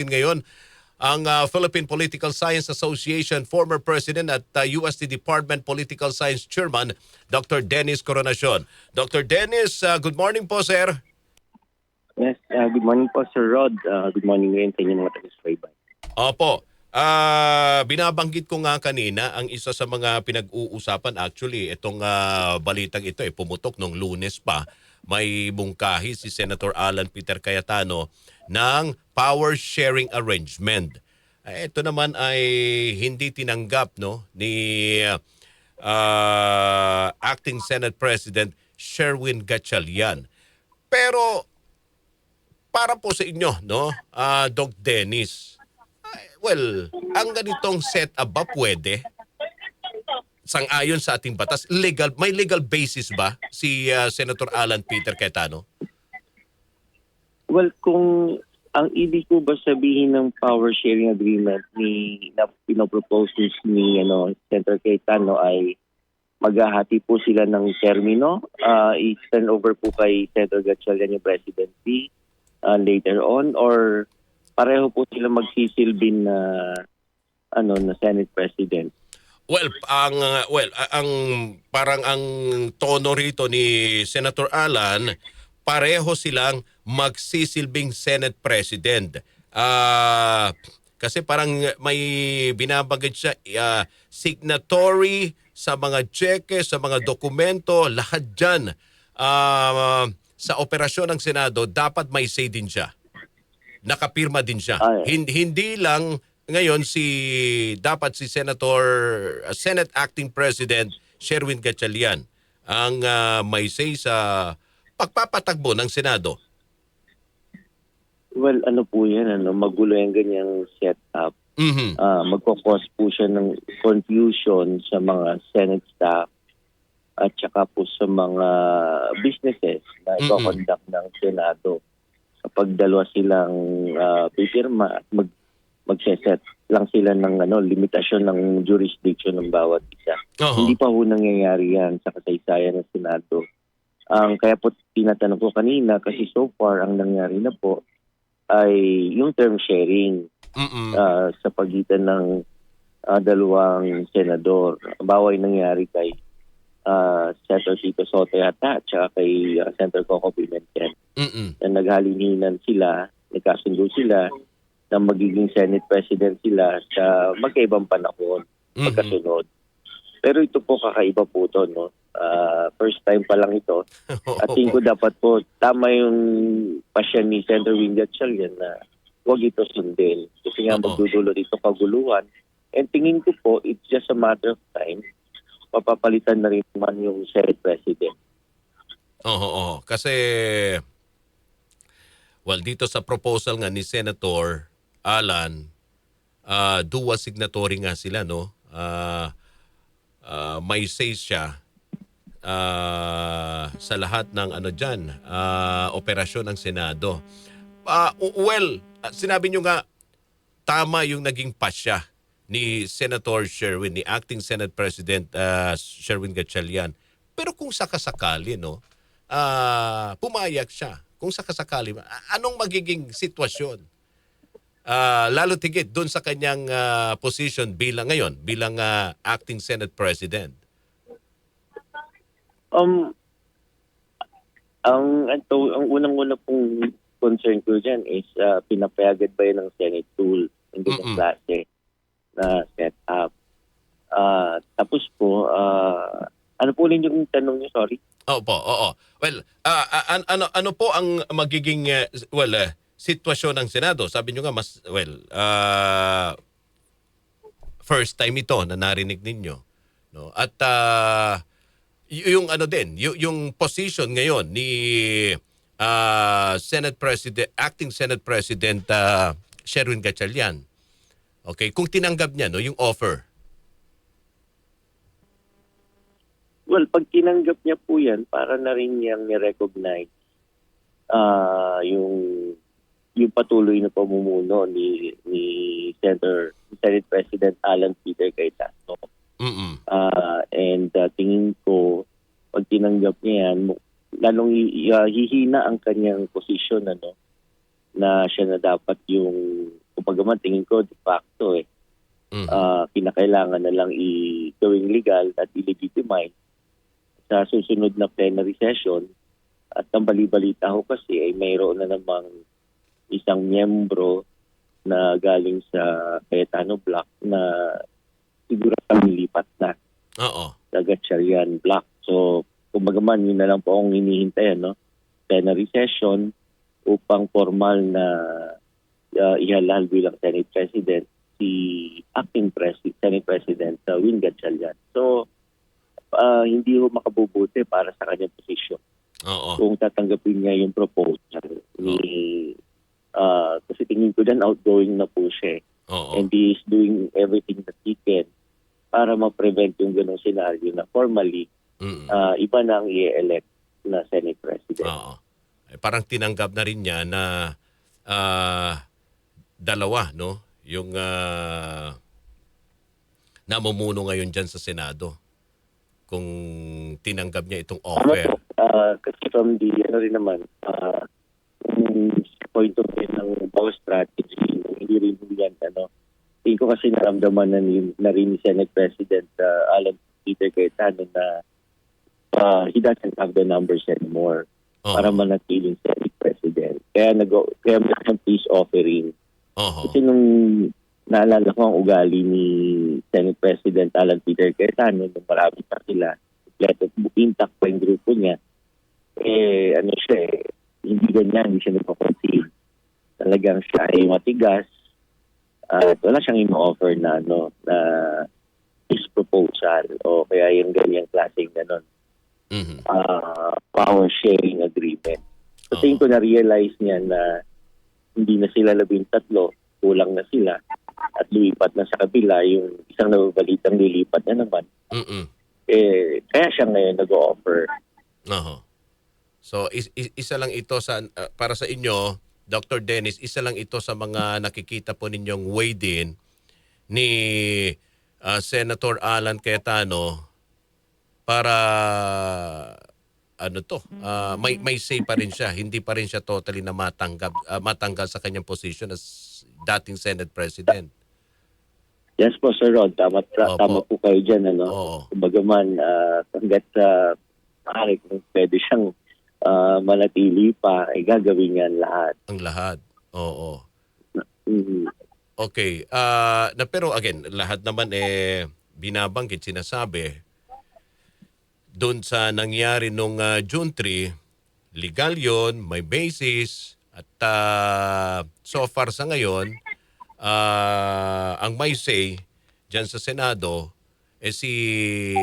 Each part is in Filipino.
ngayon ang Philippine Political Science Association former President at UST Department Political Science Chairman, Dr. Dennis Coronacion. Dr. Dennis, good morning po, sir. Yes, good morning po, Sir Rod. Good morning ngayon sa inyong mga taga-subaybay. Opo. Binabanggit ko nga kanina ang isa sa mga pinag-uusapan, actually itong balitang ito pumutok nung Lunes pa. May mungkahi si Senator Alan Peter Cayetano ng power sharing arrangement. Ito naman ay hindi tinanggap ni Acting Senate President Sherwin Gatchalian. Pero para po sa inyo, Doc Dennis, well, ang ganitong setup ba pwede? Sang-ayon sa ating batas, may legal basis ba si Senator Alan Peter Cayetano? Well, kung ang ibig ko ba sabihin ng power sharing agreement na pinopropose ni Senator Cayetano ay maghahati po sila ng termino, i-turn over po kay Senator Gatchalian yung presidency later on, or pareho po sila magsisilbin na Senate President? Well, parang ang tono rito ni Senator Alan, pareho silang magsisilbing Senate President. Kasi parang may binabanggit siya, signatory sa mga cheque, sa mga dokumento, lahat dyan sa operasyon ng Senado, dapat may say din siya. Nakapirma din siya. Hindi lang ngayon dapat si Senate Acting President Sherwin Gatchalian ang may say sa pagpapatagbo ng Senado. Well, po yan, magulo yung ganyang setup. Mm-hmm. Magkakos po siya ng confusion sa mga Senate staff at saka po sa mga businesses na i-conduct ng Senado. Kapag dalawa silang pipirma at magseset lang sila ng limitasyon ng jurisdiction ng bawat isa. Uh-huh. Hindi pa ho nangyayari yan sa kasaysayan ng Senado. Kaya po tinatanong ko kanina kasi so far ang nangyari na po ay yung term sharing sa pagitan ng dalawang senador. Baway nangyari kay Senator Tito Soto yata at saka kay Senator Coco Pimentel. Na naghalinan sila, nagkasundo sila na magiging Senate President sila sa magkaibang panahon, magkasunod. Pero ito po kakaiba po ito, first time pa lang ito. At tingin ko dapat po, tama yung pasya ni Senator Gatchalian na huwag ito sundin. Kasi nga magdudulo dito kaguluhan. And tingin ko po, it's just a matter of time, mapapalitan na rin naman yung Senate President. Oo. Kasi, well, dito sa proposal nga ni Senator Alan, dual signatory nga sila, may say siya sa lahat ng operasyon ng Senado. Sinabi nyo nga, tama yung naging pasya ni Senator Sherwin, ni Acting Senate President Sherwin Gatchalian. Pero kung sakasakali, pumayag siya. Kung sakasakali, anong magiging sitwasyon? Lalo tigit doon sa kanyang position bilang Acting Senate President. Ang unang-una pong concern ko dyan is pinapayagan ba yun ng Senate tool, hindi ng klase na set up. Tapos po, ano po rin yung tanong niyo, sorry? Oo. Well, ano po ang magiging sitwasyon ng Senado? Sabi nyo nga first time ito na narinig ninyo, At yung yung position ngayon ni Acting Senate President Sherwin Gatchalian. Okay, kung tinanggap niya yung offer. Well, pag tinanggap niya po yan, para na rin niyang ni-recognize yung patuloy na pamumuno ni Senate President Alan Peter Cayetano. And tingin ko, pag tinanggap niya yan, lalong hihina ang kanyang posisyon na siya na dapat yung bagaman tingin ko de facto kinakailangan na lang gawing legal at i-legitimize sa susunod na plenary session. At ang bali-balita ko kasi ay mayroon na namang isang miyembro na galing sa Cayetano Block na siguro lipat na Oo. sa Gatchalian Block. So, kumbaga man, yun na lang po akong hinihintay, plenary session upang formal na ihalal bilang Senate President si acting Senate President Win Gatchalian. So, hindi ho makabubuti para sa kanyang posisyon. Oo. Kung tatanggapin niya yung proposal ni kasi tingin ko dyan outgoing na po siya. Oo. And he is doing everything that he can para ma-prevent yung ganong scenario na formally iba na ang i-elect na Senate President. Oo. Parang tinanggap na rin niya na dalawa, no? Yung namumuno ngayon dyan sa Senado. Kung tinanggap niya itong offer. Kasi from the, rin naman, point of view ng power strategy, hindi rin yan, tingin ko kasi naramdaman na rin ni Senate President Alan Peter Cayetano na he doesn't have the numbers anymore para manatiling Senate President. Kaya may peace offering. Kasi nung naalala ko ang ugali ni Senate President Alan Peter Cayetano, nung marami pa sila, intact pa yung grupo niya, hindi ganyan, hindi siya nagpa-concede. Talagang siya ay matigas at wala siyang ino-offer na his proposal o kaya yung ganyang klaseng power sharing agreement. So tingin ko na-realize niya na hindi na sila 13, kulang na sila at lumipat na sa kabila yung isang nababalitang lilipat na naman. Kaya siya ngayon nag-o-offer. So isa lang ito para sa inyo, Dr. Dennis, isa lang ito sa mga nakikita po ninyong weigh-in ni Senator Alan Cayetano para may say pa rin siya, hindi pa rin siya totally na matanggal sa kanyang position as dating Senate President. Yes po, Sir Rod. Tama po kayo dyan. Kumbaga man, hanggat kung pwede siyang manatili pa, ay gagawin niya lahat. Ang lahat. Oo. Okay. Pero again, lahat naman binabanggit, sinasabi, doon sa nangyari nung June 3, legal yon, may basis, at so far sa ngayon, ang may say dyan sa Senado,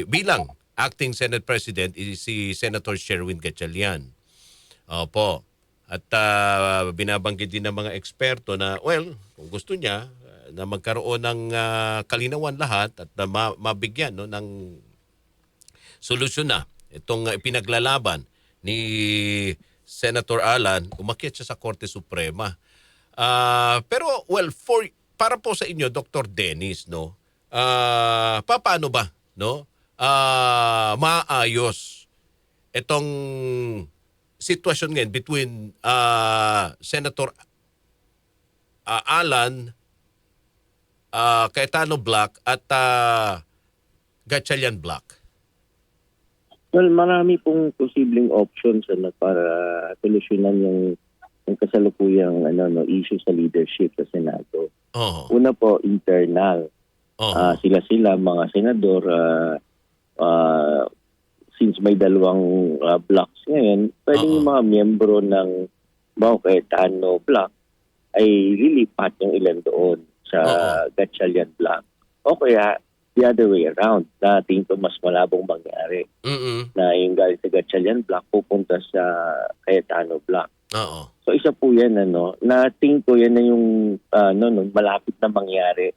bilang acting Senate President, si Senator Sherwin Gatchalian. Opo. At binabanggit din ng mga eksperto na, kung gusto niya, na magkaroon ng kalinawan lahat at mabigyan ng solusyon na itong pinaglalaban ni Senator Alan, umakyat siya sa Korte Suprema. Pero para po sa inyo, Dr. Dennis, paano ba maayos itong sitwasyon ngayon between Senator Alan Cayetano Block at Gatchalian Block? Well, marami pong posibleng options para solusyonan yung kasalukuyang issue sa leadership sa Senado. Una po, internal. Sila mga senador, since may dalawang blocks ngayon, pwedeng yung mga miyembro ng Cayetano Block ay lilipat yung ilan doon sa Gatchalian Block. O kaya, the other way around, na tingin ko mas malabong mangyari. Na yung galing sa Gatchalian Block pupunta sa Cayetano Block. So isa po yan, na tingin ko yan na yung malapit na mangyari.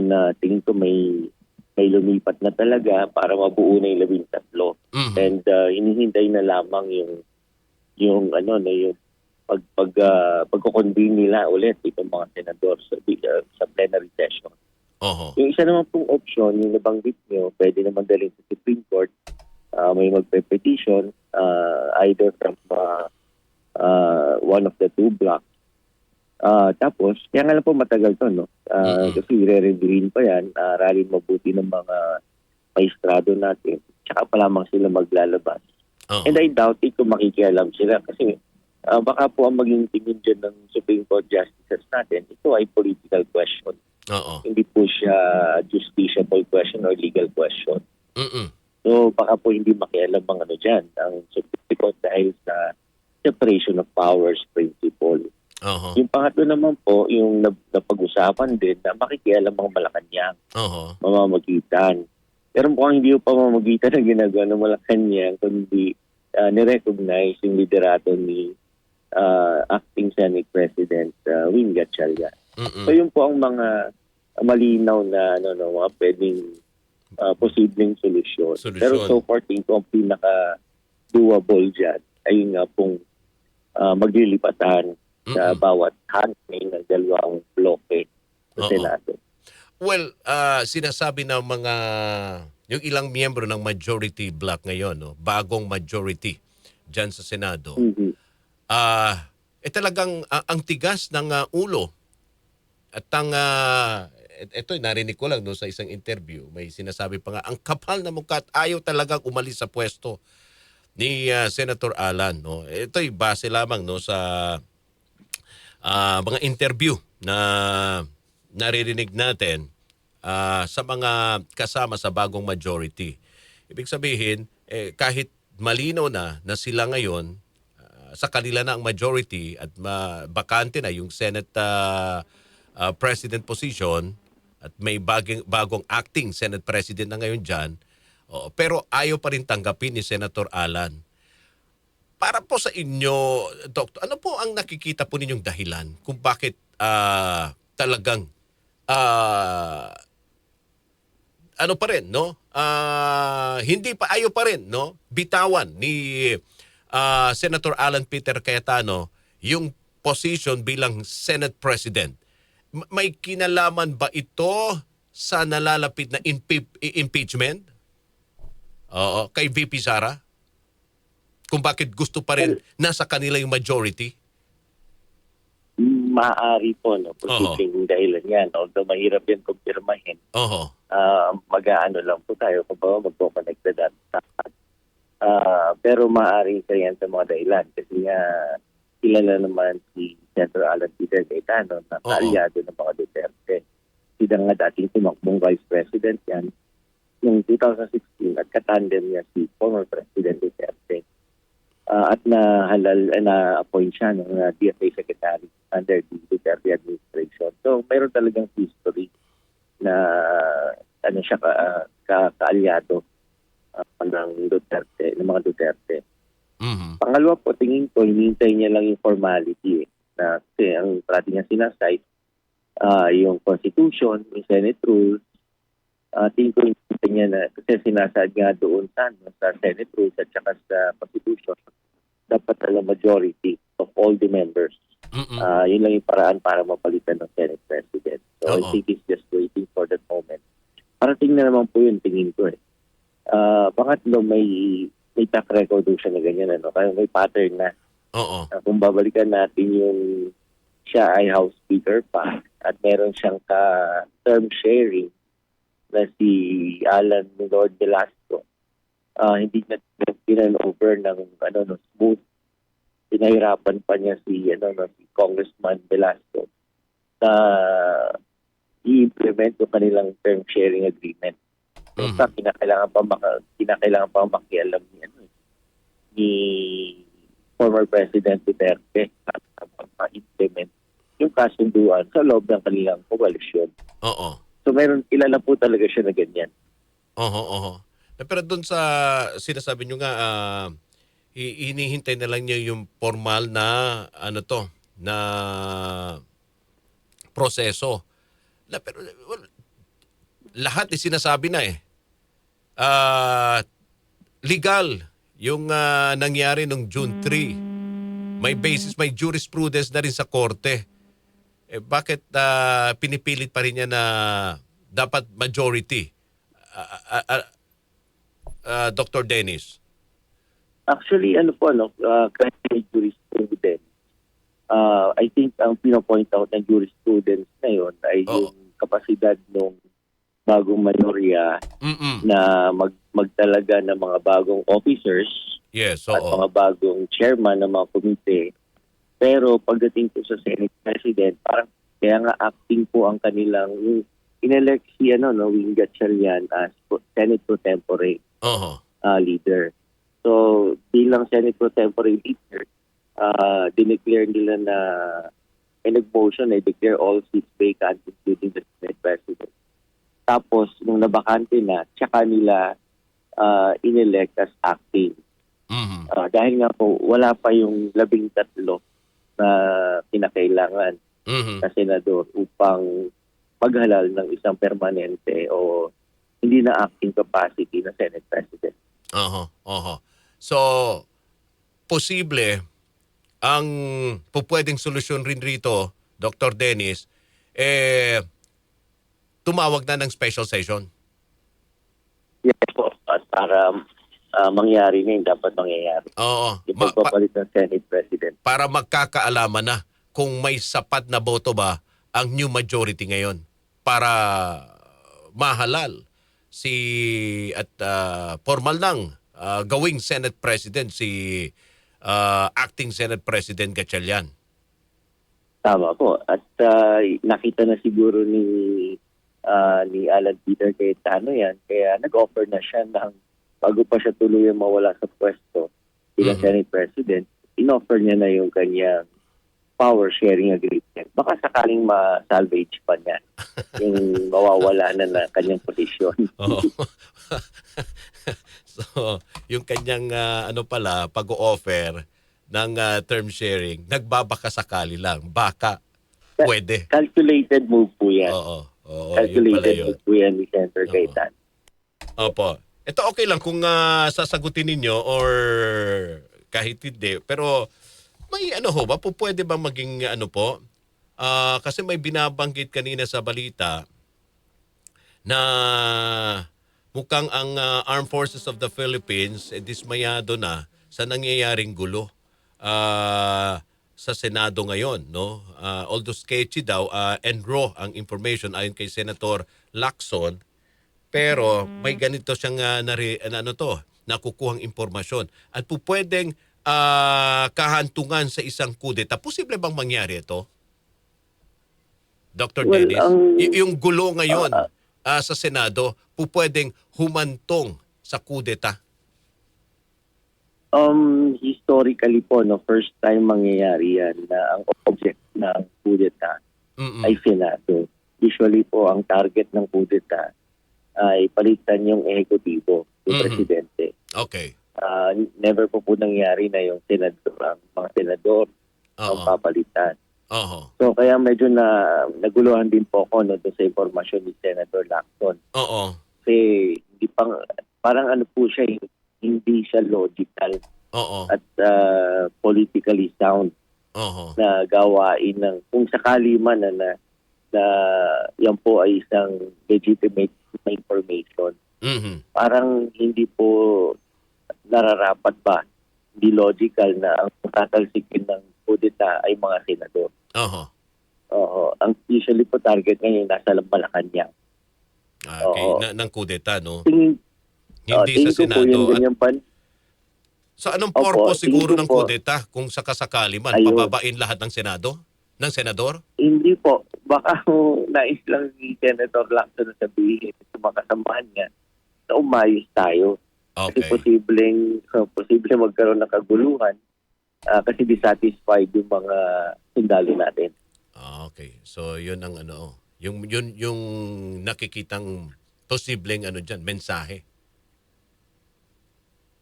Na tingin ko may lumipat na talaga para mabuo na yung 13. And hinihintay na lamang yung pagko-convene nila ulit itong mga senador sa plenary session. Yung isa naman pong option, yung nabanggit nyo, pwede naman dalhin sa Supreme Court, may magpe-petition either from one of the two blocks Tapos, kaya nga lang po matagal to, no? Mm-mm. Kasi re-reviewin pa yan, aralin mabuti ng mga maestrado natin. Tsaka pa lamang sila maglalabas. Oo. And I doubt it kung makikialam sila kasi baka po ang maging tingin dyan ng Supreme Court Justices natin, ito ay political question. Oo. Hindi po siya justiciable question or legal question. Mm-mm. So baka po hindi makialam ang dyan, ang Supreme Court dahil sa separation of powers principle. Oo. Yung pangatlo naman po, yung napag-usapan din na makikialam ang Malacanang, Oo. mamamagitan. Pero mukhang hindi yung pamamagitan na ginagawa ng Malacanang, kundi nirecognize yung liderato ni Acting Senate President Wing Gatchalian. Mm-mm. So yun po ang mga malinaw na mga pwedeng posibleng solusyon. Solusyon. Pero so far, tingin ko ang pinaka-doable dyan ay nga pong maglilipatan sa bawat hangin ng dalawang bloke sa Oo. Senado. Well, sinasabi ng mga yung ilang miyembro ng majority bloc ngayon, no, bagong majority diyan sa Senado. Mhm. Talagang ang tigas ng ulo at ang ito narinig ko lang no sa isang interview, may sinasabi pa nga ang kapal na mukha at ayaw talagang umalis sa pwesto ni Senator Alan, no. Ito'y base lamang no sa mga interview na naririnig natin sa mga kasama sa bagong majority. Ibig sabihin, kahit malinaw na sila ngayon, sa kanila na ang majority at bakante na yung Senate President position at may bagong acting Senate President na ngayon dyan, pero ayaw pa rin tanggapin ni Senator Alan. Para po sa inyo, Doktor, ano po ang nakikita po ninyong dahilan kung bakit talagang ano pa rin, no? Hindi pa, ayaw pa rin, no? Bitawan ni Senator Alan Peter Cayetano yung position bilang Senate President. May kinalaman ba ito sa nalalapit na impeachment? Oo, kay VP Sara? Kung bakit gusto pa rin nasa kanila yung majority? Maaari po, no? Posibleng dahilan yan. Although mahirap yan kumpirmahin. Oho. Mag-aano lang po tayo kung ba magpo-connect na data. Pero maaari ka yan sa mga dahilan. Kasi nga, kilala naman si Senator Alan Peter Cayetano na kaalyado ng mga Duterte. Sila nga dating tumakbong Vice President yan noong 2016 at katandem niya si former President Duterte. At na-appoint siya ng DFA Secretary under the Duterte administration. So, mayroon talagang history na siya kaalyado ng Duterte, ng mga Duterte. Mm-hmm. Pangalawa po, tingin ko, hinihintay niya lang yung formality. Na, kasi ang parati niya sinasite, yung Constitution, yung Senate rules, tingin ko hinihintay niya na, kasi sinasad nga doon sa Senate rules at saka sa Constitution, dapat alam majority of all the members. Mm-mm. Yun lang yung paraan para mapalitan ng Senate President. So I Oo. think he's just waiting for that moment. Parating na naman po yun, tingin ko eh. Pangatlo, may track record doon siya na ganyan. Kaya may pattern na. Oo. Kung babalikan natin yung siya ay House Speaker pa at meron siyang ka-term sharing na si Alan Lord Velasco. Hindi na over ng smooth. Pinahirapan pa niya si Congressman Velasco na i-implement yung kanilang term sharing agreement. So, kinakailangan pa makialam ni former President Duterte at ma-implement yung kasunduan sa loob ng kanilang koalisyon. Oo. So meron, kilala po talaga siya na ganyan. Oo. Pero doon sa sinasabi nyo nga, hinihintay na lang niya yung formal na na proseso. Pero lahat sinasabi na legal yung nangyari nung June 3. May basis, may jurisprudence na rin sa korte. Bakit pinipilit pa rin niya na dapat majority? Dr. Dennis. Actually, kahit may jurisprudence, I think ang pinopoint out ng jurisprudence na yun ay Oo. yung kapasidad ng bagong mayorya Mm-mm. na magtalaga ng mga bagong officers Yes, at oo. mga bagong chairman ng mga komite. Pero pagdating po sa Senate President, parang kaya nga acting po ang kanilang inelect si Wing Gatchalian as Senate Pro Tempore Oho. leader. So bilang Senate Pro Tempore leader, dineclare nila na nag-motion, declare all seats vacant including the Senate President. Tapos nung nabakante na, tsaka nila inelect as acting. Mhm. Dahil nga po, wala pa yung 13 na kinakailangan Mhm. na senador upang maghalal ng isang permanente o hindi na acting capacity na Senate President. Oho. Oho. So, posible ang pupwedeng solusyon rin rito, Dr. Dennis, tumawag na ng special session. Yes po, at para mangyari na yung dapat mangyayari. Oo. Yung pagpapalit ng Senate President. Para magkakaalaman na kung may sapat na boto ba ang new majority ngayon para mahalal si at formal nang gawing Senate President si acting Senate President Gatchalian. Tama po. At nakita na siguro ni Alan Peter Cayetano yan. Kaya nag-offer na siya ng bago pa siya tuluyang mawala sa pwesto bilang Senate President, in-offer niya na yung kanyang power sharing agreement. Baka sakaling ma-salvage pa niya yung mawawala na kanyang posisyon. Oo. So, yung kanyang pag-o-offer ng term sharing, nagbabaka sakali lang. Baka pwede. Calculated move po yan. Oo. Oo, yun pala Calculated yun. move po yan ni Senator Oo. Cayetano. Opo. Ito okay lang kung sasagutin ninyo or kahit hindi. Pero may ba? Pwede ba maging kasi may binabanggit kanina sa balita na mukhang ang Armed Forces of the Philippines dismayado na sa nangyayaring gulo sa Senado ngayon, no? Although sketchy daw and raw ang information ayon kay Senator Lacson, pero may ganito siyang nakukuhang impormasyon at pwedeng kahantungan sa isang kudeta. Posible bang mangyari ito? Dr. Well, Dennis, yung gulo ngayon sa Senado, pwedeng humantong sa kudeta. Historically po, first time mangyayari yan na ang object ng kudeta ay Senado. Usually po, ang target ng kudeta ay palitan yung ehekutibo, yung presidente. Okay. Never po nangyari na yung mga senador ang papalitan. Oho. So kaya medyo naguluhan din po ako doon sa impormasyon ni Senator Lacson. Oo. Kasi parang po siya, hindi siya logical Oo. at politically sound Oho. na gawain ng kung sakali man na yan po ay isang legitimate na information. Mhm. Parang hindi po nararapat ba, hindi logical na ang tatalsikin ng kudeta ay mga senador. Oho. Oo. Ang usually po target ngayon nasa Malacanang. Okay, Oo. ng kudeta, no? Tingin Hindi sa ko po Senado. yung At ganyang sa anong Opo, purpose siguro tingin ng ko po. kudeta kung sakasakali man Ayun. pababain lahat ng Senado? Ng senador? Hindi po. Baka nais lang ni Senator Lacson na sabihin sa mga kasamahan niya na umayos tayo. Kasi Okay. posible magkaroon ng kaguluhan kasi dissatisfied yung mga sundalo natin. Okay. So, yun ang yung nakikitang posibleng diyan, mensahe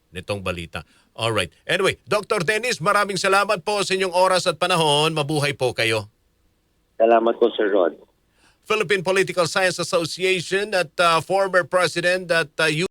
nitong balita. All right. Anyway, Dr. Dennis, maraming salamat po sa inyong oras at panahon. Mabuhay po kayo. Salamat po, Sir Rod. Philippine Political Science Association at former President at